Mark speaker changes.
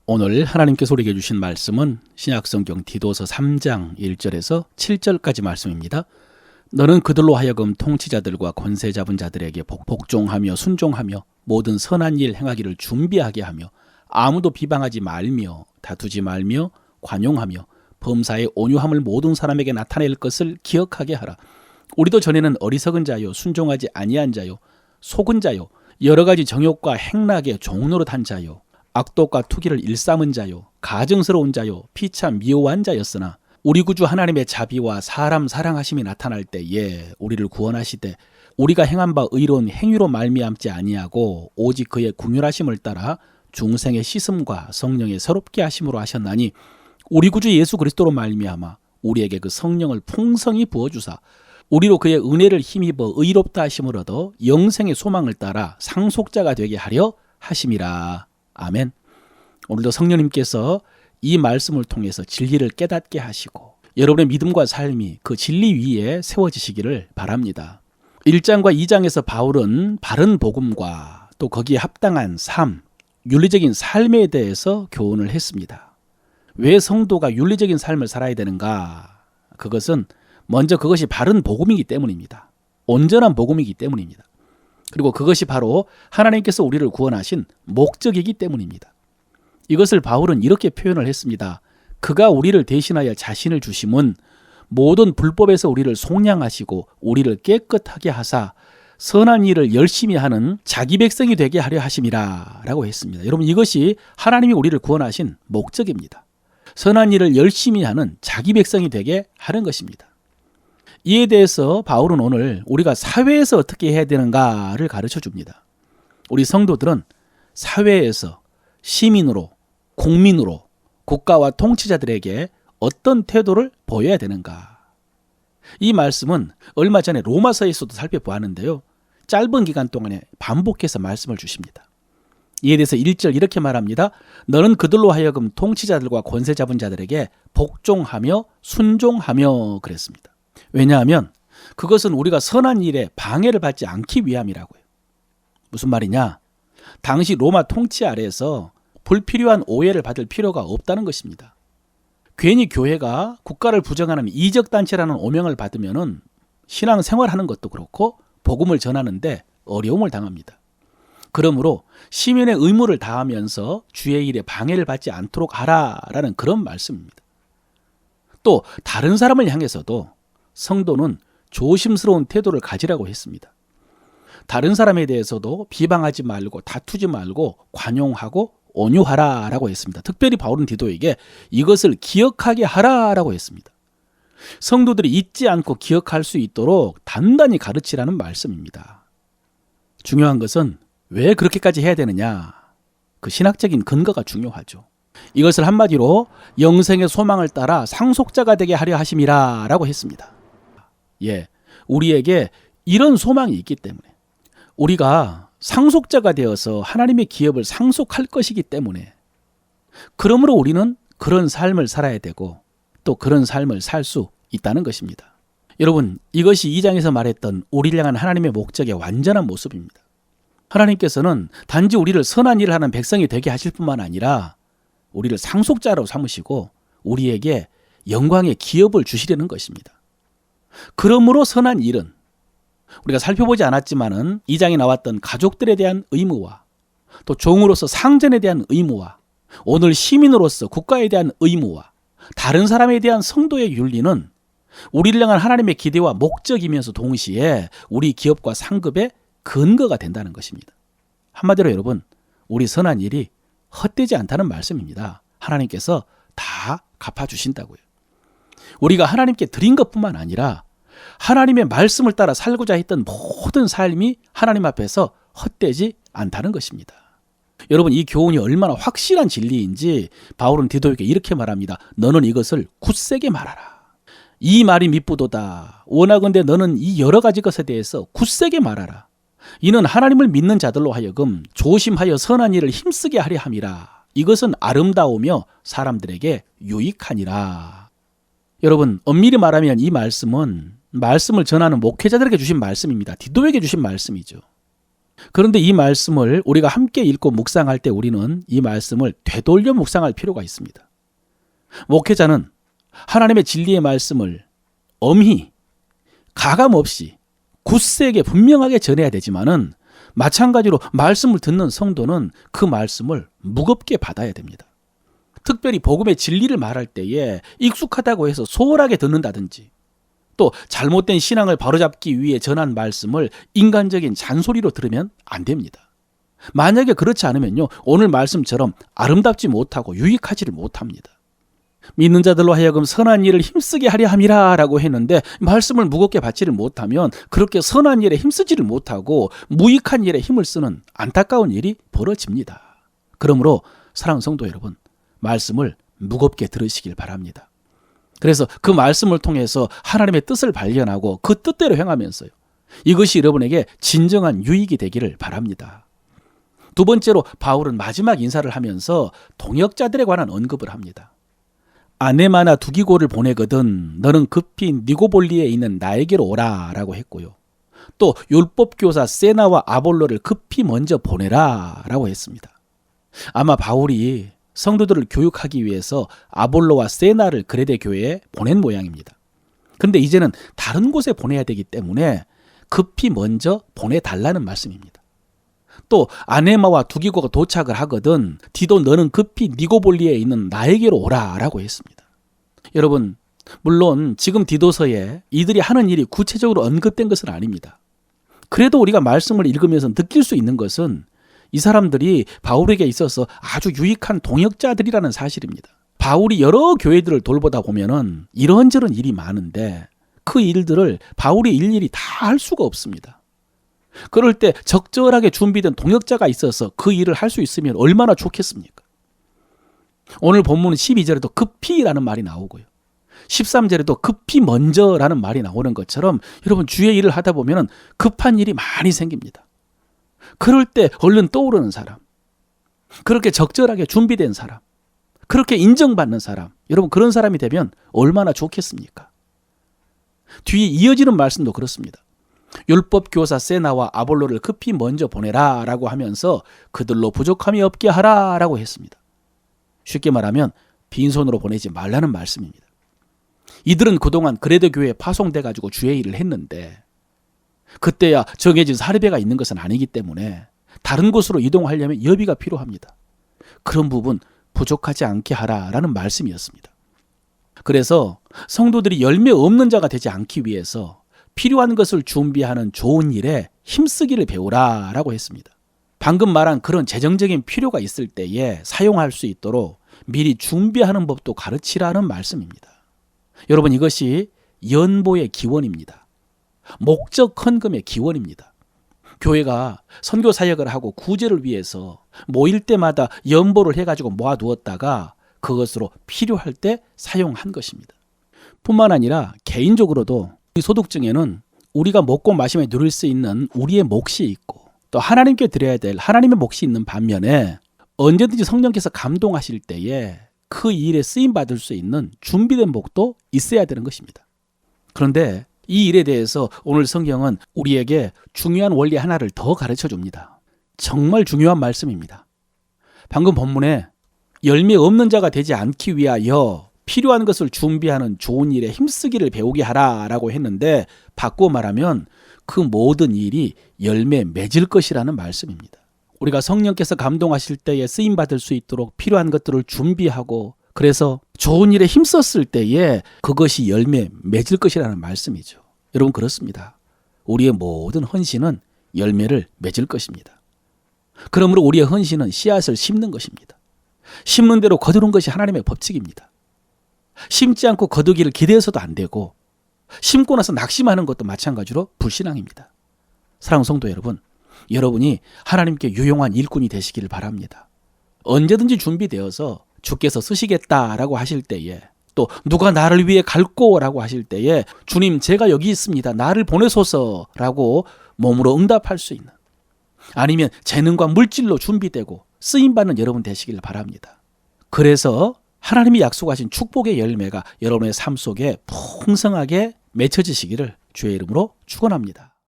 Speaker 1: 오늘 하나님께서 우리에게 주신 말씀은 신약성경 디도서 3장 1절에서 7절까지 말씀입니다. 너는 그들로 하여금 통치자들과 권세 잡은 자들에게 복종하며 순종하며 모든 선한 일 행하기를 준비하게 하며 아무도 비방하지 말며 다투지 말며 관용하며 범사의 온유함을 모든 사람에게 나타낼 것을 기억하게 하라. 우리도 전에는 어리석은 자요 순종하지 아니한 자요 속은 자요 여러 가지 정욕과 행락에 종노릇한 자요 악독과 투기를 일삼은 자요 가증스러운 자요 피차 미워한 자였으나 우리 구주 하나님의 자비와 사람 사랑하심이 나타날 때에 우리를 구원하시되 우리가 행한 바 의로운 행위로 말미암지 아니하고 오직 그의 긍휼하심을 따라 중생의 씻음과 성령의 새롭게 하심으로 하셨나니 우리 구주 예수 그리스도로 말미암아 우리에게 그 성령을 풍성히 부어주사 우리로 그의 은혜를 힘입어 의롭다 하심을 얻어 영생의 소망을 따라 상속자가 되게 하려 하심이라. 아멘. 오늘도 성령님께서 이 말씀을 통해서 진리를 깨닫게 하시고 여러분의 믿음과 삶이 그 진리 위에 세워지시기를 바랍니다. 1장과 2장에서 바울은 바른 복음과 또 거기에 합당한 삶, 윤리적인 삶에 대해서 교훈을 했습니다. 왜 성도가 윤리적인 삶을 살아야 되는가? 그것은 먼저 그것이 바른 복음이기 때문입니다. 온전한 복음이기 때문입니다. 그리고 그것이 바로 하나님께서 우리를 구원하신 목적이기 때문입니다. 이것을 바울은 이렇게 표현을 했습니다. 그가 우리를 대신하여 자신을 주심은 모든 불법에서 우리를 속량하시고 우리를 깨끗하게 하사 선한 일을 열심히 하는 자기 백성이 되게 하려 하심이라 라고 했습니다. 여러분 이것이 하나님이 우리를 구원하신 목적입니다. 선한 일을 열심히 하는 자기 백성이 되게 하는 것입니다. 이에 대해서 바울은 오늘 우리가 사회에서 어떻게 해야 되는가를 가르쳐 줍니다. 우리 성도들은 사회에서 시민으로, 국민으로, 국가와 통치자들에게 어떤 태도를 보여야 되는가. 이 말씀은 얼마 전에 로마서에서도 살펴보았는데요. 짧은 기간 동안에 반복해서 말씀을 주십니다. 이에 대해서 1절 이렇게 말합니다. 너는 그들로 하여금 통치자들과 권세 잡은 자들에게 복종하며 순종하며 그랬습니다. 왜냐하면 그것은 우리가 선한 일에 방해를 받지 않기 위함이라고요. 무슨 말이냐? 당시 로마 통치 아래에서 불필요한 오해를 받을 필요가 없다는 것입니다. 괜히 교회가 국가를 부정하는 이적단체라는 오명을 받으면 신앙생활하는 것도 그렇고 복음을 전하는데 어려움을 당합니다. 그러므로 시민의 의무를 다하면서 주의 일에 방해를 받지 않도록 하라라는 그런 말씀입니다. 또 다른 사람을 향해서도 성도는 조심스러운 태도를 가지라고 했습니다. 다른 사람에 대해서도 비방하지 말고 다투지 말고 관용하고 온유하라라고 했습니다. 특별히 바울은 디도에게 이것을 기억하게 하라라고 했습니다. 성도들이 잊지 않고 기억할 수 있도록 단단히 가르치라는 말씀입니다. 중요한 것은 왜 그렇게까지 해야 되느냐? 그 신학적인 근거가 중요하죠. 이것을 한마디로 영생의 소망을 따라 상속자가 되게 하려 하심이라 라고 했습니다. 우리에게 이런 소망이 있기 때문에 우리가 상속자가 되어서 하나님의 기업을 상속할 것이기 때문에 그러므로 우리는 그런 삶을 살아야 되고 또 그런 삶을 살 수 있다는 것입니다. 여러분 이것이 2장에서 말했던 우리를 향한 하나님의 목적의 완전한 모습입니다. 하나님께서는 단지 우리를 선한 일을 하는 백성이 되게 하실 뿐만 아니라 우리를 상속자로 삼으시고 우리에게 영광의 기업을 주시려는 것입니다. 그러므로 선한 일은 우리가 살펴보지 않았지만은 2장에 나왔던 가족들에 대한 의무와 또 종으로서 상전에 대한 의무와 오늘 시민으로서 국가에 대한 의무와 다른 사람에 대한 성도의 윤리는 우리를 향한 하나님의 기대와 목적이면서 동시에 우리 기업과 상급의 근거가 된다는 것입니다. 한마디로 여러분 우리 선한 일이 헛되지 않다는 말씀입니다. 하나님께서 다 갚아주신다고요. 우리가 하나님께 드린 것뿐만 아니라 하나님의 말씀을 따라 살고자 했던 모든 삶이 하나님 앞에서 헛되지 않다는 것입니다. 여러분 이 교훈이 얼마나 확실한 진리인지 바울은 디도에게 이렇게 말합니다. 너는 이것을 굳세게 말하라. 이 말이 미쁘도다. 원하건대 너는 이 여러 가지 것에 대해서 굳세게 말하라. 이는 하나님을 믿는 자들로 하여금 조심하여 선한 일을 힘쓰게 하려 함이라. 이것은 아름다우며 사람들에게 유익하니라. 여러분 엄밀히 말하면 이 말씀은 말씀을 전하는 목회자들에게 주신 말씀입니다. 디도에게 주신 말씀이죠. 그런데 이 말씀을 우리가 함께 읽고 묵상할 때 우리는 이 말씀을 되돌려 묵상할 필요가 있습니다. 목회자는 하나님의 진리의 말씀을 엄히 가감 없이 굳세게 분명하게 전해야 되지만은 마찬가지로 말씀을 듣는 성도는 그 말씀을 무겁게 받아야 됩니다. 특별히 복음의 진리를 말할 때에 익숙하다고 해서 소홀하게 듣는다든지 또 잘못된 신앙을 바로잡기 위해 전한 말씀을 인간적인 잔소리로 들으면 안 됩니다. 만약에 그렇지 않으면요, 오늘 말씀처럼 아름답지 못하고 유익하지를 못합니다. 믿는 자들로 하여금 선한 일을 힘쓰게 하려 함이라 라고 했는데 말씀을 무겁게 받지를 못하면 그렇게 선한 일에 힘쓰지를 못하고 무익한 일에 힘을 쓰는 안타까운 일이 벌어집니다. 그러므로 사랑하는 성도 여러분, 말씀을 무겁게 들으시길 바랍니다. 그래서 그 말씀을 통해서 하나님의 뜻을 발견하고 그 뜻대로 행하면서요, 이것이 여러분에게 진정한 유익이 되기를 바랍니다. 두 번째로 바울은 마지막 인사를 하면서 동역자들에 관한 언급을 합니다. 아네마나 두기고를 보내거든 너는 급히 니고볼리에 있는 나에게로 오라 라고 했고요. 또 율법교사 세나와 아볼로를 급히 먼저 보내라 라고 했습니다. 아마 바울이 성도들을 교육하기 위해서 아볼로와 세나를 그레데 교회에 보낸 모양입니다. 그런데 이제는 다른 곳에 보내야 되기 때문에 급히 먼저 보내달라는 말씀입니다. 또 아네마와 두기고가 도착을 하거든 디도 너는 급히 니고볼리에 있는 나에게로 오라 라고 했습니다. 여러분, 물론 지금 디도서에 이들이 하는 일이 구체적으로 언급된 것은 아닙니다. 그래도 우리가 말씀을 읽으면서 느낄 수 있는 것은 이 사람들이 바울에게 있어서 아주 유익한 동역자들이라는 사실입니다. 바울이 여러 교회들을 돌보다 보면은 이런저런 일이 많은데 그 일들을 바울이 일일이 다 할 수가 없습니다. 그럴 때 적절하게 준비된 동역자가 있어서 그 일을 할 수 있으면 얼마나 좋겠습니까? 오늘 본문 12절에도 급히라는 말이 나오고요. 13절에도 급히 먼저라는 말이 나오는 것처럼 여러분 주의 일을 하다 보면 급한 일이 많이 생깁니다. 그럴 때 얼른 떠오르는 사람, 그렇게 적절하게 준비된 사람, 그렇게 인정받는 사람, 여러분 그런 사람이 되면 얼마나 좋겠습니까? 뒤에 이어지는 말씀도 그렇습니다. 율법교사 세나와 아볼로를 급히 먼저 보내라 라고 하면서 그들로 부족함이 없게 하라 라고 했습니다. 쉽게 말하면 빈손으로 보내지 말라는 말씀입니다. 이들은 그동안 그레데 교회에 파송돼 가지고 주의 일을 했는데 그때야 정해진 사례배가 있는 것은 아니기 때문에 다른 곳으로 이동하려면 여비가 필요합니다. 그런 부분 부족하지 않게 하라라는 말씀이었습니다. 그래서 성도들이 열매 없는 자가 되지 않기 위해서 필요한 것을 준비하는 좋은 일에 힘쓰기를 배우라라고 했습니다. 방금 말한 그런 재정적인 필요가 있을 때에 사용할 수 있도록 미리 준비하는 법도 가르치라는 말씀입니다. 여러분, 이것이 연보의 기원입니다. 목적 헌금의 기원입니다. 교회가 선교 사역을 하고 구제를 위해서 모일 때마다 연보를 해가지고 모아두었다가 그것으로 필요할 때 사용한 것입니다. 뿐만 아니라 개인적으로도 이 소득증에는 우리가 먹고 마시며 누릴 수 있는 우리의 몫이 있고 또 하나님께 드려야 될 하나님의 몫이 있는 반면에 언제든지 성령께서 감동하실 때에 그 일에 쓰임받을 수 있는 준비된 복도 있어야 되는 것입니다. 그런데 이 일에 대해서 오늘 성경은 우리에게 중요한 원리 하나를 더 가르쳐 줍니다. 정말 중요한 말씀입니다. 방금 본문에 열매 없는 자가 되지 않기 위하여 필요한 것을 준비하는 좋은 일에 힘쓰기를 배우게 하라라고 했는데 바꾸어 말하면 그 모든 일이 열매 맺을 것이라는 말씀입니다. 우리가 성령께서 감동하실 때에 쓰임받을 수 있도록 필요한 것들을 준비하고 그래서 좋은 일에 힘썼을 때에 그것이 열매 맺을 것이라는 말씀이죠. 여러분 그렇습니다. 우리의 모든 헌신은 열매를 맺을 것입니다. 그러므로 우리의 헌신은 씨앗을 심는 것입니다. 심는 대로 거두는 것이 하나님의 법칙입니다. 심지 않고 거두기를 기대해서도 안 되고 심고 나서 낙심하는 것도 마찬가지로 불신앙입니다. 사랑하는 성도 여러분, 여러분이 하나님께 유용한 일꾼이 되시기를 바랍니다. 언제든지 준비되어서 주께서 쓰시겠다라고 하실 때에 또 누가 나를 위해 갈고라고 하실 때에 주님 제가 여기 있습니다. 나를 보내소서라고 몸으로 응답할 수 있는 아니면 재능과 물질로 준비되고 쓰임받는 여러분 되시기를 바랍니다. 그래서 하나님이 약속하신 축복의 열매가 여러분의 삶 속에 풍성하게 맺혀지시기를 주의 이름으로 축원합니다.